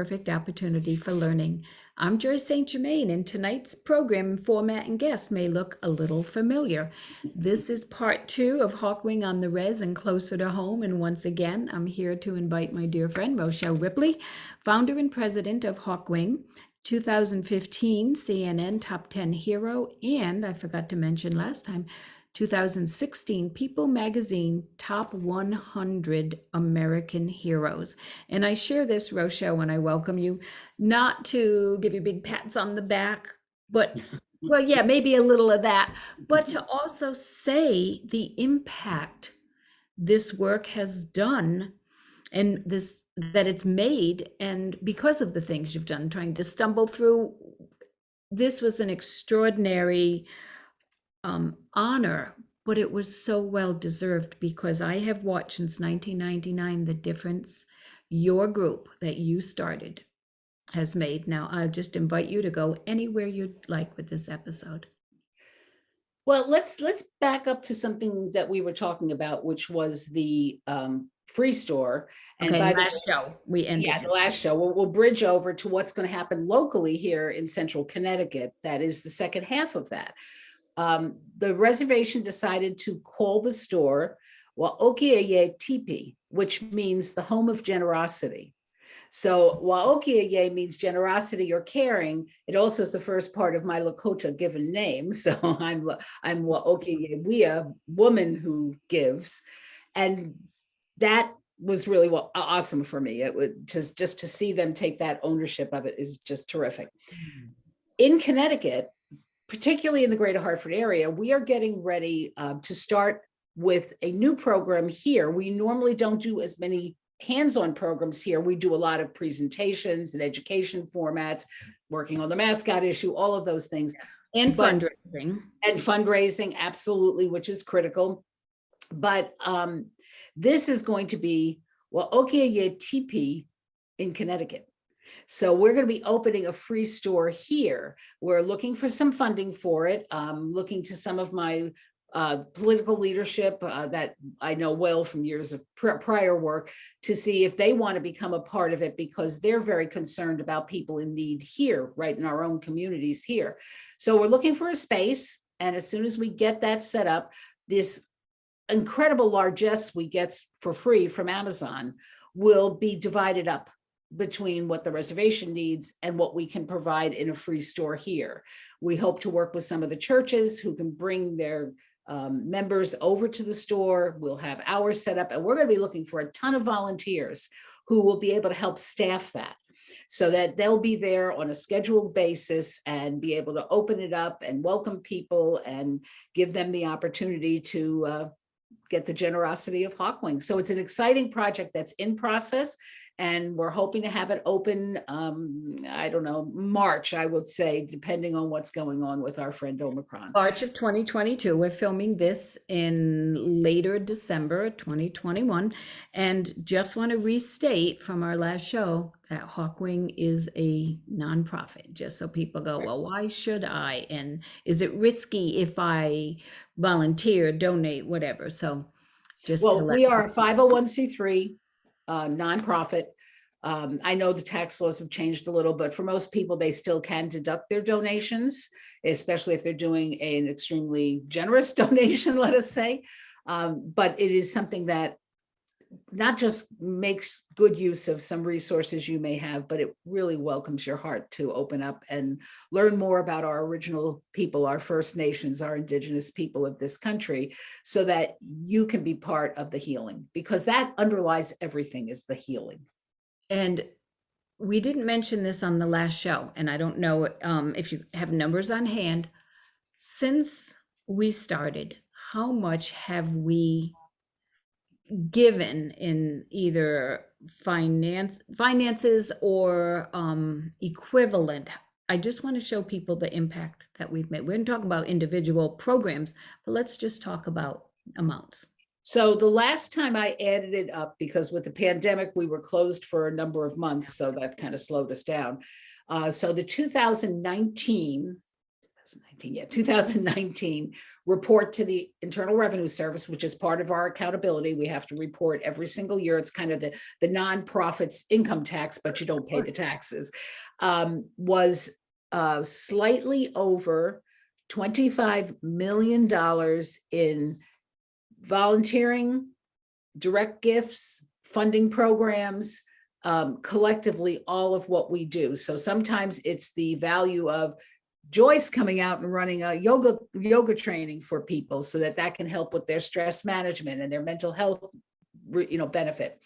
perfect opportunity for learning. I'm Joyce St. Germain, and tonight's program format and guest may look a little familiar. This is part 2 of Hawkwing on the Res and Closer to Home, and once again, I'm here to invite my dear friend, Rochelle Ripley, founder and president of Hawkwing, 2015 CNN Top 10 Hero, and I forgot to mention last time, 2016 People Magazine Top 100 American Heroes. And I share this, Rochelle, when I welcome you, not to give you big pats on the back, but, well, yeah, maybe a little of that, but to also say the impact this work has done and that it's made, and because of the things you've done, trying to stumble through, this was an extraordinary honor, but it was so well deserved because I have watched since 1999 the difference your group that you started has made. Now, I'll just invite you to go anywhere you'd like with this episode. Well, let's back up to something that we were talking about, which was the free store. And okay, by last show we ended. Yeah, the last show. We'll bridge over to what's going to happen locally here in Central Connecticut. That is the second half of that. The reservation decided to call the store Wa'okieye Tipi, which means the home of generosity. So Wa'okieye means generosity or caring. It also is the first part of my Lakota given name. So I'm Wa'okieye Wea, woman who gives. And that was really awesome for me. It would just to see them take that ownership of it is just terrific. In Connecticut, particularly in the greater Hartford area, we are getting ready to start with a new program here. We normally don't do as many hands-on programs here. We do a lot of presentations and education formats, working on the mascot issue, all of those things. And fundraising. And fundraising, absolutely, which is critical. But this is going to be Wa'okieye Tipi in Connecticut. So we're going to be opening a free store here. We're looking for some funding for it, looking to some of my political leadership that I know well from years of prior work to see if they want to become a part of it, because they're very concerned about people in need here, right in our own communities here. So we're looking for a space. And as soon as we get that set up, this incredible largesse we get for free from Amazon will be divided up between what the reservation needs and what we can provide in a free store here. We hope to work with some of the churches who can bring their members over to the store. We'll have hours set up, and we're going to be looking for a ton of volunteers who will be able to help staff that, so that they'll be there on a scheduled basis and be able to open it up and welcome people and give them the opportunity to get the generosity of Hawkwing. So it's an exciting project that's in process, and we're hoping to have it open, I don't know, March, I would say, depending on what's going on with our friend Omicron. March of 2022. We're filming this in later December 2021. And just want to restate from our last show that Hawkwing is a nonprofit, just so people go, well, why should I? And is it risky if I volunteer, donate, whatever? So just well, we are a 501c3 nonprofit. I know the tax laws have changed a little, but for most people, they still can deduct their donations, especially if they're doing an extremely generous donation, let us say. But it is something that not just makes good use of some resources you may have, but it really welcomes your heart to open up and learn more about our original people, our First Nations, our indigenous people of this country, so that you can be part of the healing, because that underlies everything, is the healing. And we didn't mention this on the last show, and I don't know if you have numbers on hand. Since we started, how much have we given in either finances or equivalent? I just want to show people the impact that we've made. We're talking about individual programs, but let's just talk about amounts. So the last time I added it up, because with the pandemic, we were closed for a number of months, so that kind of slowed us down. So the 2019 2019 report to the Internal Revenue Service, which is part of our accountability. We have to report every single year. It's kind of the nonprofit's income tax, but you don't pay the taxes. Was slightly over $25 million in volunteering, direct gifts, funding programs, collectively all of what we do. So sometimes it's the value of Joyce coming out and running a yoga training for people so that can help with their stress management and their mental health, benefit.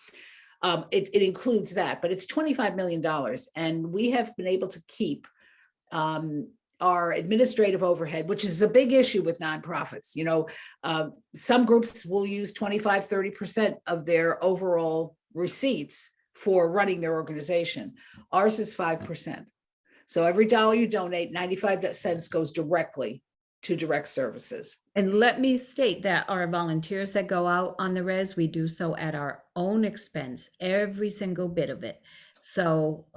It includes that, but it's $25 million. And we have been able to keep our administrative overhead, which is a big issue with nonprofits. Some groups will use 25, 30% of their overall receipts for running their organization. Ours is 5%. So every dollar you donate, 95 cents goes directly to direct services. And let me state that our volunteers that go out on the res, we do so at our own expense, every single bit of it. So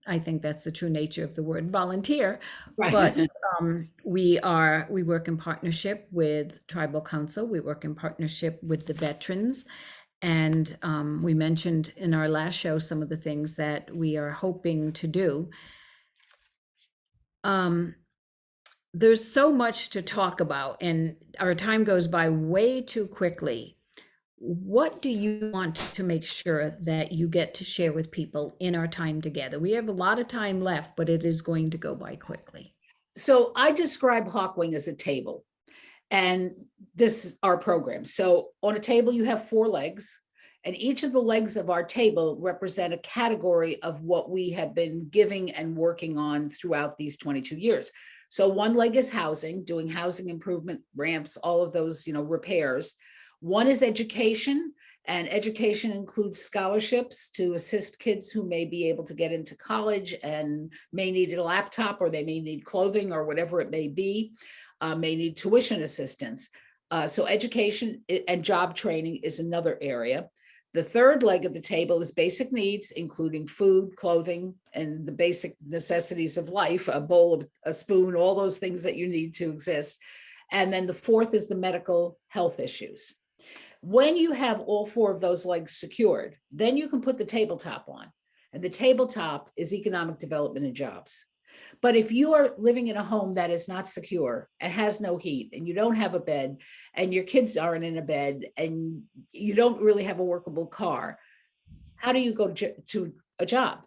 I think that's the true nature of the word volunteer. Right. But we work in partnership with Tribal Council. We work in partnership with the veterans. And we mentioned in our last show some of the things that we are hoping to do. There's so much to talk about, and our time goes by way too quickly. What do you want to make sure that you get to share with people in our time together? We have a lot of time left, but it is going to go by quickly. So I describe Hawkwing as a table, and this is our program. So on a table, you have 4 legs, and each of the legs of our table represent a category of what we have been giving and working on throughout these 22 years. So one leg is housing, doing housing improvement, ramps, all of those, repairs. One is education, and education includes scholarships to assist kids who may be able to get into college and may need a laptop, or they may need clothing, or whatever it may be, may need tuition assistance. So education and job training is another area. The third leg of the table is basic needs, including food, clothing, and the basic necessities of life, a bowl, a spoon, all those things that you need to exist. And then the fourth is the medical health issues. When you have all 4 of those legs secured, then you can put the tabletop on. And the tabletop is economic development and jobs. But if you are living in a home that is not secure and has no heat, and you don't have a bed, and your kids aren't in a bed, and you don't really have a workable car, how do you go to a job?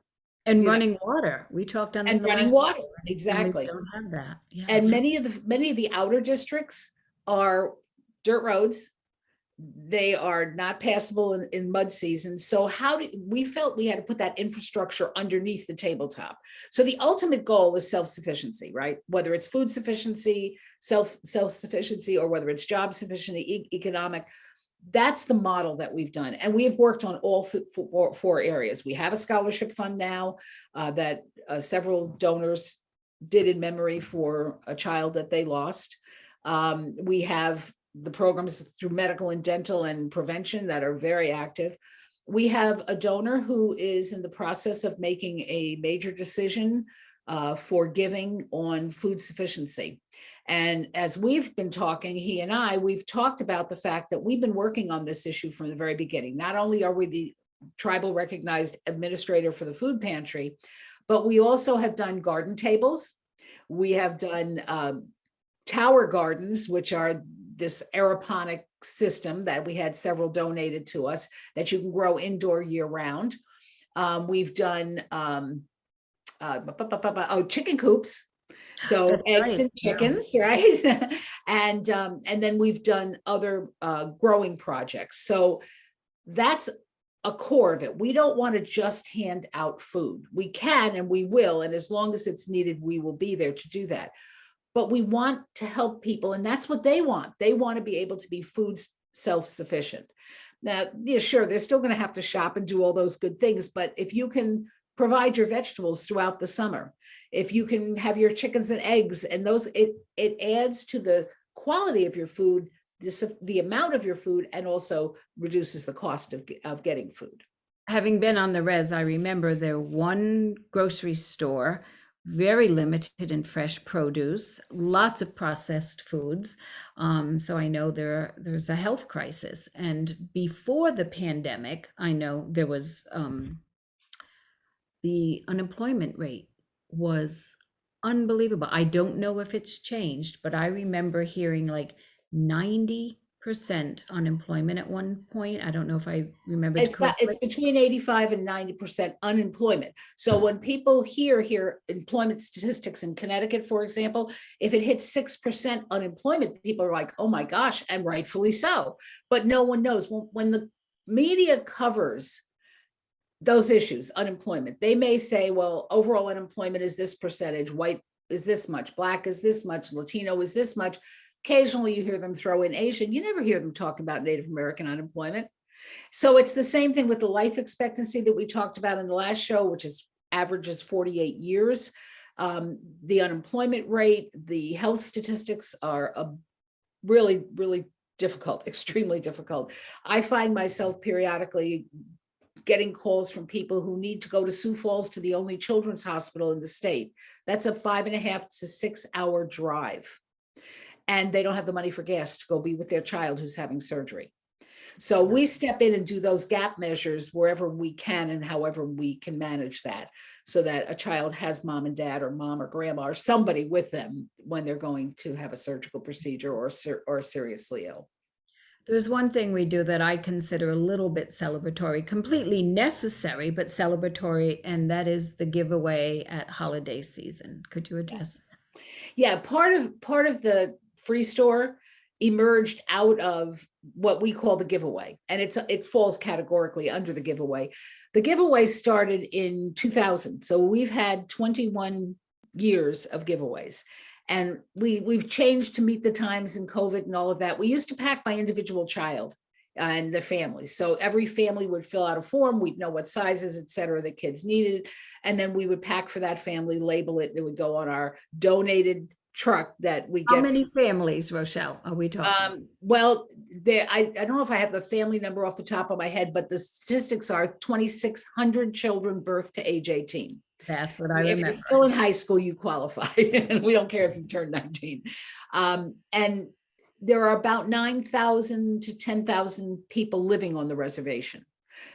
And running water. We talked on and the running water, exactly. Don't have that. Yeah. And many of the outer districts are dirt roads. They are not passable in mud season. So we felt we had to put that infrastructure underneath the tabletop. So the ultimate goal is self-sufficiency, right? Whether it's food sufficiency, self-sufficiency, or whether it's job sufficiency, economic, that's the model that we've done. And we have worked on all 4 areas. We have a scholarship fund now that several donors did in memory for a child that they lost. We have the programs through medical and dental and prevention that are very active. We have a donor who is in the process of making a major decision for giving on food sufficiency. And as we've been talking, he and I, we've talked about the fact that we've been working on this issue from the very beginning. Not only are we the tribal recognized administrator for the food pantry, but we also have done garden tables. We have done tower gardens, which are this aeroponic system that we had several donated to us that you can grow indoor year round. We've done chicken coops. So That's eggs right. and chickens, right? And then we've done other growing projects. So that's a core of it. We don't want to just hand out food. We can and we will, and as long as it's needed, we will be there to do that. But we want to help people, and that's what they want. They want to be able to be food self-sufficient. Now, yeah, sure, they're still going to have to shop and do all those good things, but if you can provide your vegetables throughout the summer, if you can have your chickens and eggs, and those, it adds to the quality of your food, the amount of your food, and also reduces the cost of getting food. Having been on the res, I remember there one grocery store very limited in fresh produce, lots of processed foods. So I know there's a health crisis. And before the pandemic, I know there was the unemployment rate was unbelievable. I don't know if it's changed, but I remember hearing like 90% unemployment at one point. I don't know if I remembered It's correctly. between 85 and 90% unemployment. So when people hear employment statistics in Connecticut, for example, if it hits 6% unemployment, people are like, oh my gosh, and rightfully so. But no one knows. When the media covers those issues, unemployment, they may say, well, overall unemployment is this percentage, white is this much, black is this much, Latino is this much. Occasionally you hear them throw in Asian. You never hear them talk about Native American unemployment. So it's the same thing with the life expectancy that we talked about in the last show, which is averages 48 years. The unemployment rate, the health statistics are really, really difficult, extremely difficult. I find myself periodically getting calls from people who need to go to Sioux Falls to the only children's hospital in the state. That's a 5.5 to 6 hour drive. And they don't have the money for gas to go be with their child who's having surgery. So we step in and do those gap measures wherever we can and however we can manage that, so that a child has mom and dad or mom or grandma or somebody with them when they're going to have a surgical procedure or seriously ill. There's one thing we do that I consider a little bit celebratory, completely necessary, but celebratory, and that is the giveaway at holiday season. Could you address that? Yeah, part of the free store emerged out of what we call the giveaway, and it falls categorically under the giveaway. The giveaway started in 2000, so we've had 21 years of giveaways, and we've changed to meet the times in COVID and all of that. We used to pack by individual child and their families, so every family would fill out a form. We'd know what sizes, et cetera, the kids needed, and then we would pack for that family, label it, and it would go on our donated truck that we How get. many families, Rochelle, are we talking? Well, I don't know if I have the family number off the top of my head, but the statistics are 2,600 children birthed to age 18. That's what I If you're remember. still in high school, you qualify, and we don't care if you've turned 19. And there are about 9,000 to 10,000 people living on the reservation.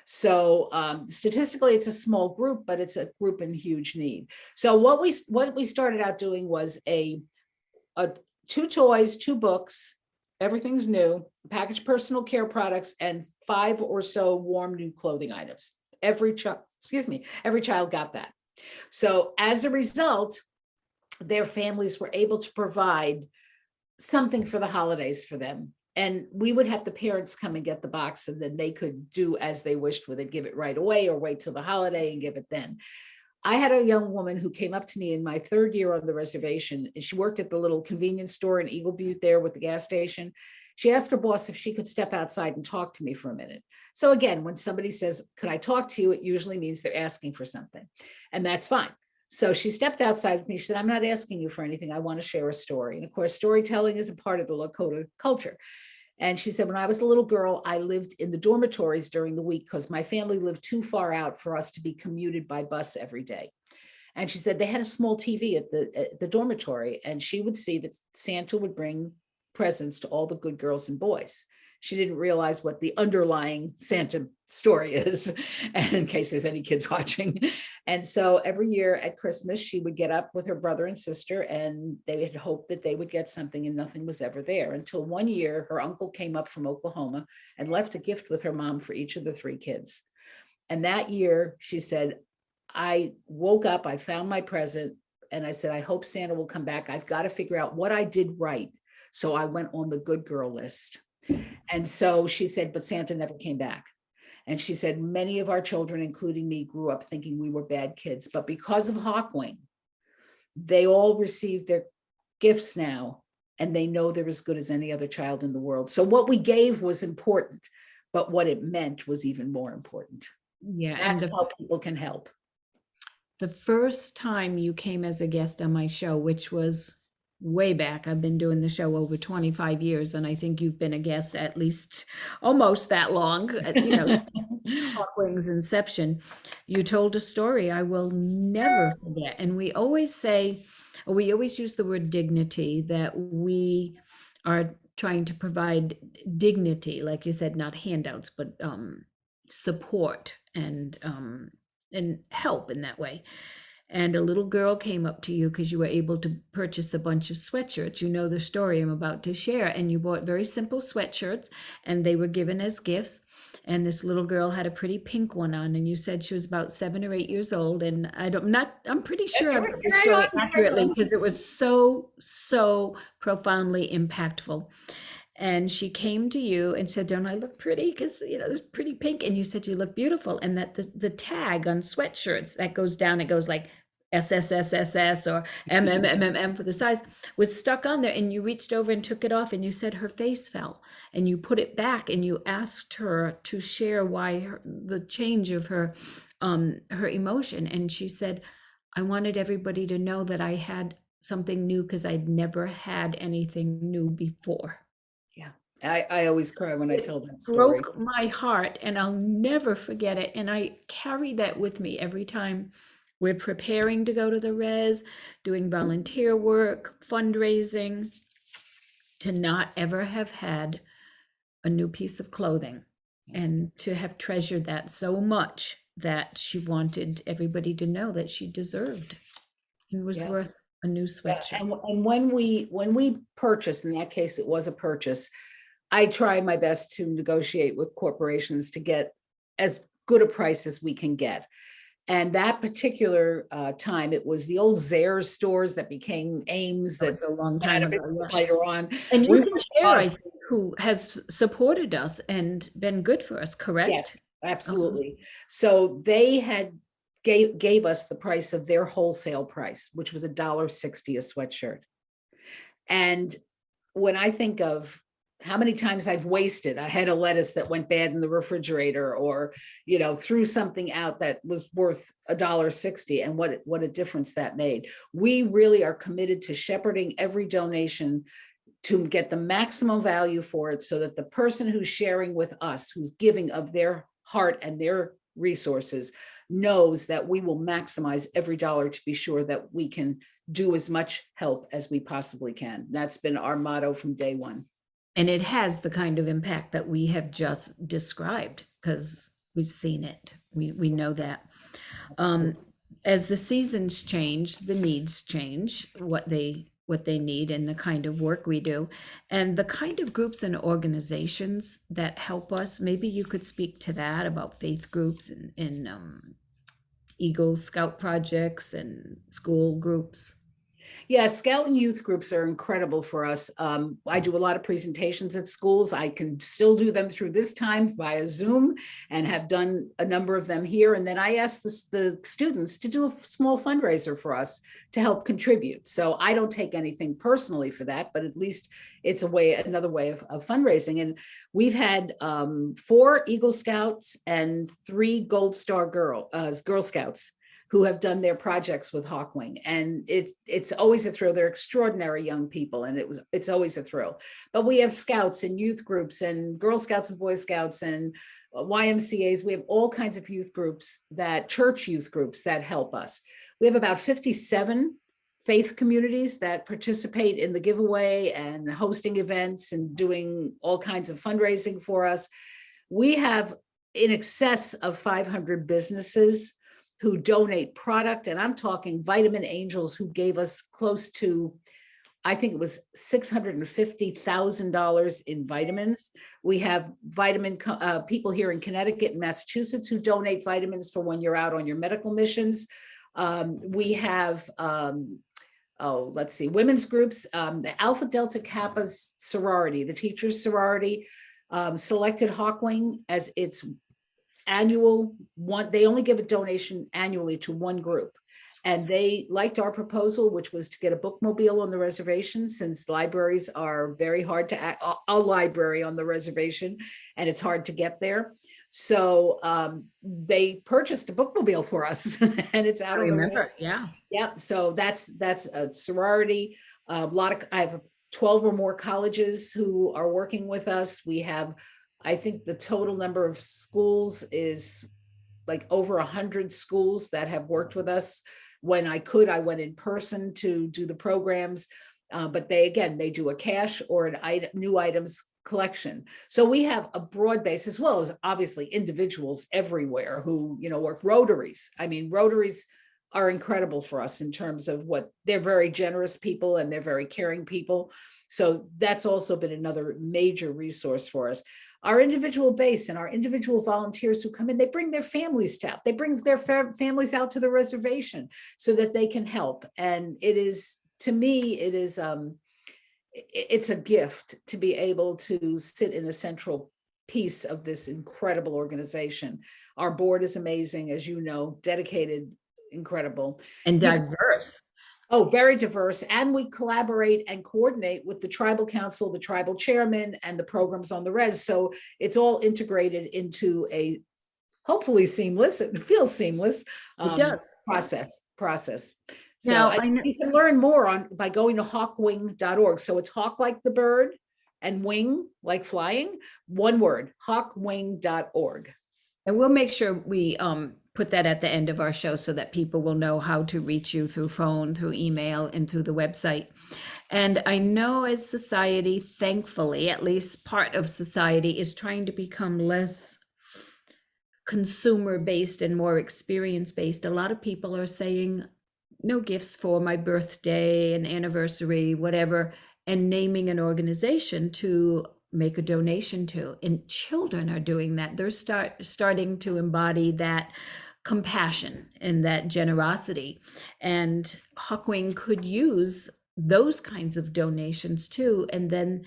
So statistically, it's a small group, but it's a group in huge need. So what we started out doing was a 2 toys, 2 books, everything's new, packaged personal care products, and 5 or so warm new clothing items. Every child got that. So as a result, their families were able to provide something for the holidays for them. And we would have the parents come and get the box, and then they could do as they wished with it, give it right away or wait till the holiday and give it then. I had a young woman who came up to me in my 3rd year on the reservation, and she worked at the little convenience store in Eagle Butte there with the gas station. She asked her boss if she could step outside and talk to me for a minute. So again, when somebody says, could I talk to you? It usually means they're asking for something, and that's fine. So she stepped outside with me. She said, I'm not asking you for anything. I want to share a story. And of course, storytelling is a part of the Lakota culture. And she said, when I was a little girl, I lived in the dormitories during the week because my family lived too far out for us to be commuted by bus every day. And she said they had a small TV at the dormitory, and she would see that Santa would bring presents to all the good girls and boys. She didn't realize what the underlying Santa story is, and in case there's any kids watching. And so every year at Christmas, she would get up with her brother and sister, and they had hoped that they would get something, and nothing was ever there until one year her uncle came up from Oklahoma and left a gift with her mom for each of the 3 kids. And that year, she said, I woke up, I found my present, and I said, I hope Santa will come back. I've got to figure out what I did right. So I went on the good girl list. And so she said, but Santa never came back. And she said, many of our children, including me, grew up thinking we were bad kids. But because of Hawkwing, they all received their gifts now, and they know they're as good as any other child in the world. So what we gave was important, but what it meant was even more important. Yeah, That's how people can help. the first time you came as a guest on my show, which was way back. I've been doing the show over 25 years, and I think you've been a guest at least almost that long, since Hawkwing's inception. You told a story I will never forget. And we always use the word dignity, that we are trying to provide dignity, like you said, not handouts, but support and help in that way. And a little girl came up to you because you were able to purchase a bunch of sweatshirts. You know the story I'm about to share. And you bought very simple sweatshirts, and they were given as gifts. And this little girl had a pretty pink one on, and you said she was about 7 or 8 years old. And I'm pretty sure I got the story accurately because it was so profoundly impactful. And she came to you and said, "Don't I look pretty? Because, it was pretty pink." And you said, "You look beautiful." And that the tag on sweatshirts that goes down, it goes like SSSSS or MMMMM for the size, was stuck on there. And you reached over and took it off, and you said her face fell, and you put it back, and you asked her to share why the change of her emotion. And she said, "I wanted everybody to know that I had something new because I'd never had anything new before." Yeah. I always cry when I tell that story. Broke my heart, and I'll never forget it. And I carry that with me every time we're preparing to go to the res, doing volunteer work, fundraising, to not ever have had a new piece of clothing, and to have treasured that so much that she wanted everybody to know that she deserved and was worth a new sweatshirt. And when we purchased, in that case, it was a purchase, I try my best to negotiate with corporations to get as good a price as we can get. And that particular time, it was the old Zayres stores that became Ames, that a long time ago, later on. And you can share, I think, who has supported us and been good for us, correct? Yes, absolutely. So they gave us the price of their wholesale price, which was $1.60 a sweatshirt. And when I think of how many times I've wasted a head of lettuce that went bad in the refrigerator, or, threw something out that was worth $1.60, and what a difference that made. We really are committed to shepherding every donation to get the maximum value for it, so that the person who's sharing with us, who's giving of their heart and their resources, knows that we will maximize every dollar to be sure that we can do as much help as we possibly can. That's been our motto from day one. And it has the kind of impact that we have just described, because we've seen it. We know that. As the seasons change, the needs change, what they need, and the kind of work we do, and the kind of groups and organizations that help us. Maybe you could speak to that, about faith groups and Eagle Scout projects and school groups. Yeah, Scout and youth groups are incredible for us. I do a lot of presentations at schools. I can still do them through this time via Zoom, and have done a number of them here. And then I ask the students to do a small fundraiser for us to help contribute. So I don't take anything personally for that, but at least it's another way of fundraising. And we've had 4 Eagle Scouts and 3 Gold Star Girl Scouts who have done their projects with Hawkwing. And it's always a thrill. They're extraordinary young people, and it's always a thrill. But we have scouts and youth groups and Girl Scouts and Boy Scouts and YMCAs. We have all kinds of youth groups, church youth groups that help us. We have about 57 faith communities that participate in the giveaway and hosting events and doing all kinds of fundraising for us. We have in excess of 500 businesses who donate product. And I'm talking Vitamin Angels, who gave us close to, I think it was $650,000 in vitamins. We have people here in Connecticut and Massachusetts who donate vitamins for when you're out on your medical missions. We have, let's see, women's groups, the Alpha Delta Kappa sorority, the teachers sorority, selected Hawkwing as its annual one. They only give a donation annually to one group, and they liked our proposal, which was to get a bookmobile on the reservation, since libraries are very hard to a library on the reservation, and it's hard to get there. So they purchased a bookmobile for us, and it's out. I remember, yeah. So that's a sorority. I have 12 or more colleges who are working with us. We have, I think the total number of schools is like over 100 schools that have worked with us. When I could, I went in person to do the programs. But they do a cash or an item, new items collection. So we have a broad base, as well as obviously individuals everywhere who, work. Rotaries. I mean, Rotaries are incredible for us in terms of what they're very generous people and they're very caring people. So that's also been another major resource for us. Our individual base and our individual volunteers who come in, they bring their families out. They bring their families out to the reservation so that they can help. And it is, to me, it's a gift to be able to sit in a central piece of this incredible organization. Our board is amazing, as you know, dedicated, incredible. And diverse. Oh, very diverse. And we collaborate and coordinate with the tribal council, the tribal chairman, and the programs on the res. So it's all integrated into a hopefully seamless, it feels seamless It does. process. So Now, I know, you can learn more by going to hawkwing.org. So it's hawk like the bird and wing like flying. One word, hawkwing.org. and we'll make sure we put that at the end of our show so that people will know how to reach you through phone, through email, and through the website. And I know as society, thankfully, at least part of society is trying to become less consumer based and more experience based. A lot of people are saying no gifts for my birthday and anniversary, whatever, and naming an organization to make a donation to. And children are doing that. They're starting to embody that compassion and that generosity. And Hawkwing could use those kinds of donations too. And then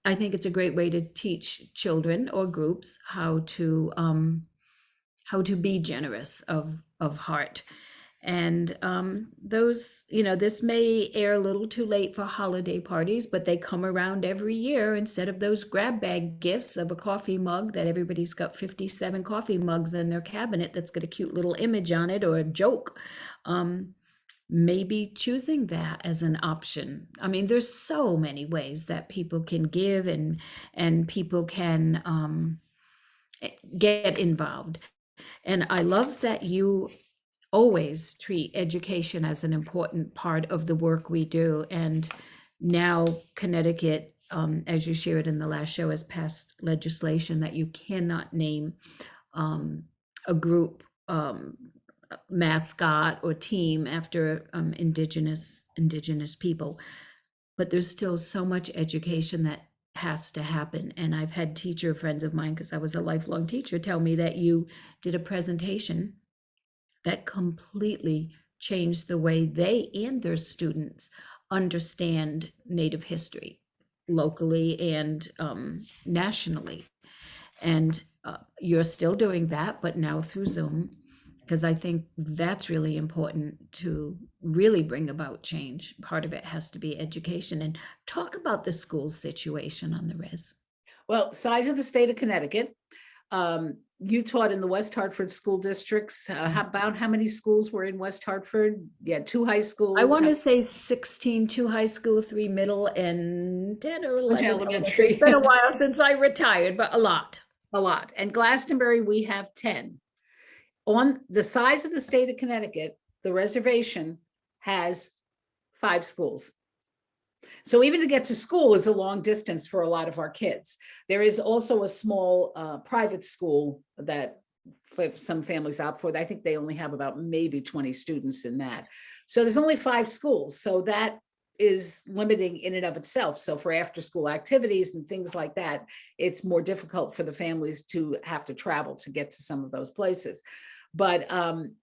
I think it's a great way to teach children or groups how to be generous of heart. And those, this may air a little too late for holiday parties, but they come around every year. Instead of those grab bag gifts of a coffee mug that everybody's got 57 coffee mugs in their cabinet that's got a cute little image on it or a joke, maybe choosing that as an option. I mean, there's so many ways that people can give and people can get involved. And I love that you always treat education as an important part of the work we do. And now Connecticut, as you shared in the last show, has passed legislation that you cannot name a group mascot or team after indigenous people. But there's still so much education that has to happen. And I've had teacher friends of mine, because I was a lifelong teacher, tell me that you did a presentation that completely changed the way they and their students understand Native history locally and nationally. And you're still doing that, but now through Zoom, because I think that's really important to really bring about change. Part of it has to be education. And talk about the school situation on the res. Well, size of the state of Connecticut. You taught in the West Hartford school districts. How many schools were in West Hartford? Yeah, 2 high schools. I want to say 16, 2 high school, 3 middle, and 10 or 11 elementary. It's been a while since I retired, but a lot. A lot. And Glastonbury, we have 10. On the size of the state of Connecticut, the reservation has 5 schools. So even to get to school is a long distance for a lot of our kids. There is also a small private school that some families opt for. I think they only have about maybe 20 students in that. So there's only 5 schools. So that is limiting in and of itself. So for after school activities and things like that, it's more difficult for the families to have to travel to get to some of those places. But,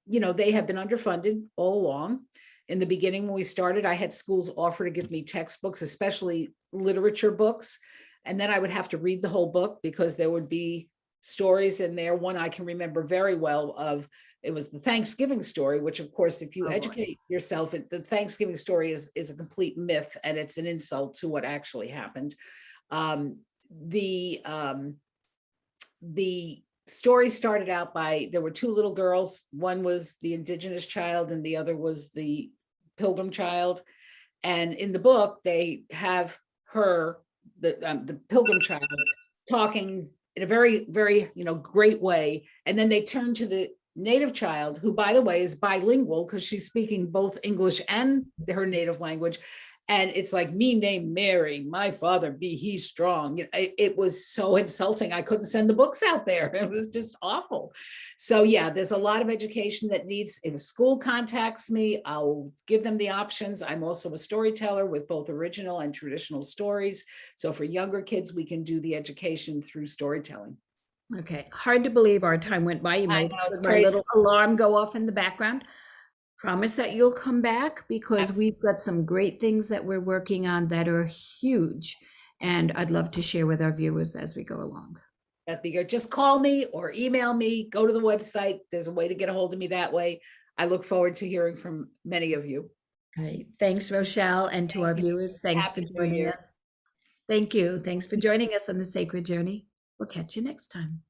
they have been underfunded all along. In the beginning, when we started, I had schools offer to give me textbooks, especially literature books. And then I would have to read the whole book because there would be stories in there. One I can remember very well it was the Thanksgiving story, which of course, if you educate yourself, the Thanksgiving story is a complete myth and it's an insult to what actually happened. The story started out there were 2 little girls. One was the indigenous child and the other was the pilgrim child. And in the book, they have her, the pilgrim child, talking in a very, very, great way. And then they turn to the native child, who, by the way, is bilingual because she's speaking both English and her native language. And it's like, me named Mary, my father be he strong. It was so insulting. I couldn't send the books out there. It was just awful. So yeah, there's a lot of education that needs, if a school contacts me, I'll give them the options. I'm also a storyteller with both original and traditional stories. So for younger kids, we can do the education through storytelling. Okay, hard to believe our time went by. You I might know, hear it's my crazy. little alarm go off in the background. Promise that you'll come back because Yes. we've got some great things that we're working on that are huge. And I'd love to share with our viewers as we go along. That'd be good. Just call me or email me, go to the website. There's a way to get a hold of me that way. I look forward to hearing from many of you. Great. Thanks, Rochelle. And to our Thank you. viewers, thanks for Happy New joining Year. us. Thank you. Thanks for joining us on the Sacred Journey. We'll catch you next time.